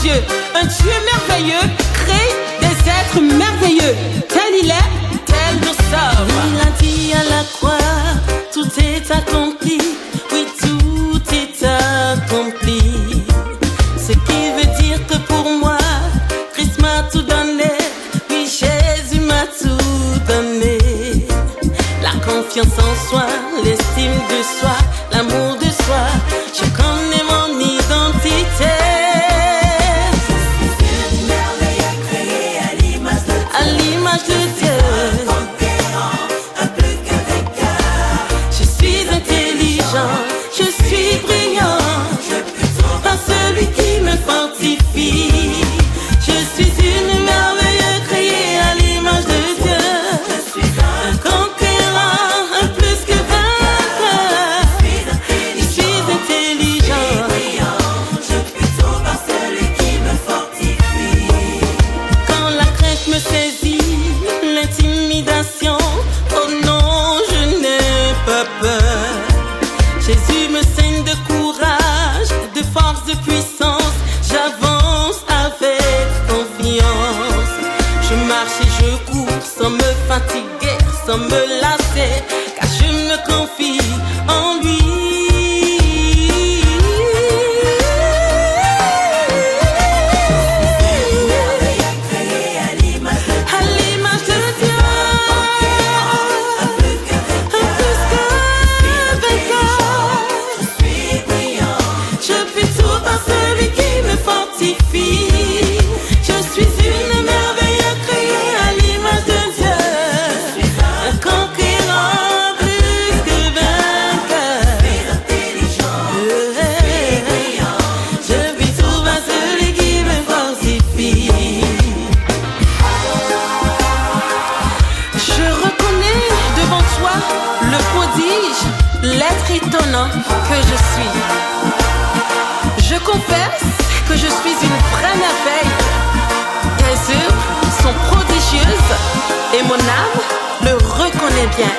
Dieu, un Dieu merveilleux, crée des êtres merveilleux. Tel il est, tel nous sommes. Il a dit à la croix, tout est accompli. Oui, tout est accompli. Ce qui veut dire que pour moi, Christ m'a tout donné. Oui, Jésus m'a tout donné. La confiance en soi, l'estime de soi, l'amour de soi. Je connais mon identité. À l'image de Dieu, je suis intelligent, je suis brillant, par celui qui me fortifie. Je suis une merveille créée à l'image de Dieu, un conquérant, un plus que vainqueur. Je suis intelligent, par celui qui me fortifie. Quand la crainte me saisit, l'intimidation, oh non, je n'ai pas peur. Jésus me saigne de courage, de force, de puissance. J'avance avec confiance. Je marche et je cours sans me fatiguer, sans me lasser, car je me confie en lui. Je suis une merveille créée à l'image de Dieu, un conquérant plus que vainqueur. Je vis tout par celui qui me fortifie. Je reconnais devant toi le prodige, l'être étonnant que je suis. Je confesse que je suis une vraie merveille. Tes œuvres sont prodigieuses et mon âme le reconnaît bien.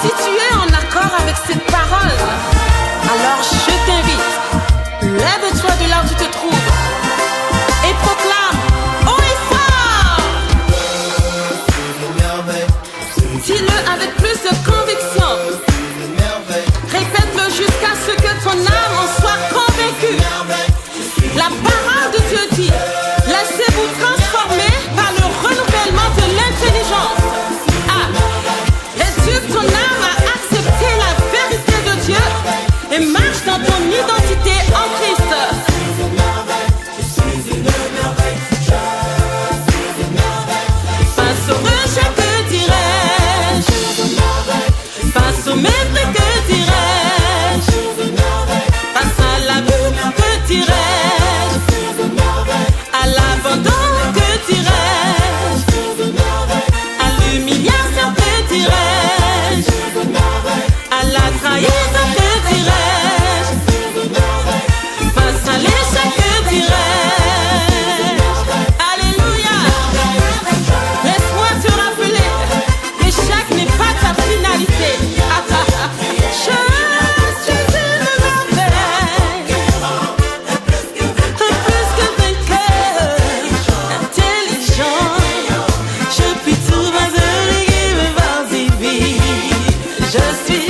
Si tu es en accord avec cette parole, alors je t'invite, lève-toi de là où tu te trouves et proclame haut et fort. Dis-le avec plus de conviction. Répète-le jusqu'à ce que ton âme en soit convaincue. La parole de Dieu dit, laissez-vous transformer par le renouvellement de l'intelligence. Ah, est-ce que ton âme a accepté la vérité de Dieu et marche dans ton identité en Christ? Face au rejet, que dirais-je? Face au mépris, que dirais-je? Face à l'abus, que dirais-je? À l'abandon, que dirais-je? À l'humiliation, que dirais-je? À la trahison, que dirais-je? Face à l'échec, que dirais-je? Alléluia! Laisse-moi te rappeler, l'échec n'est pas ta finalité. Je suis une merveille, plus que vainqueur, intelligent. Je puis tout par celui qui me fortifie. Je suis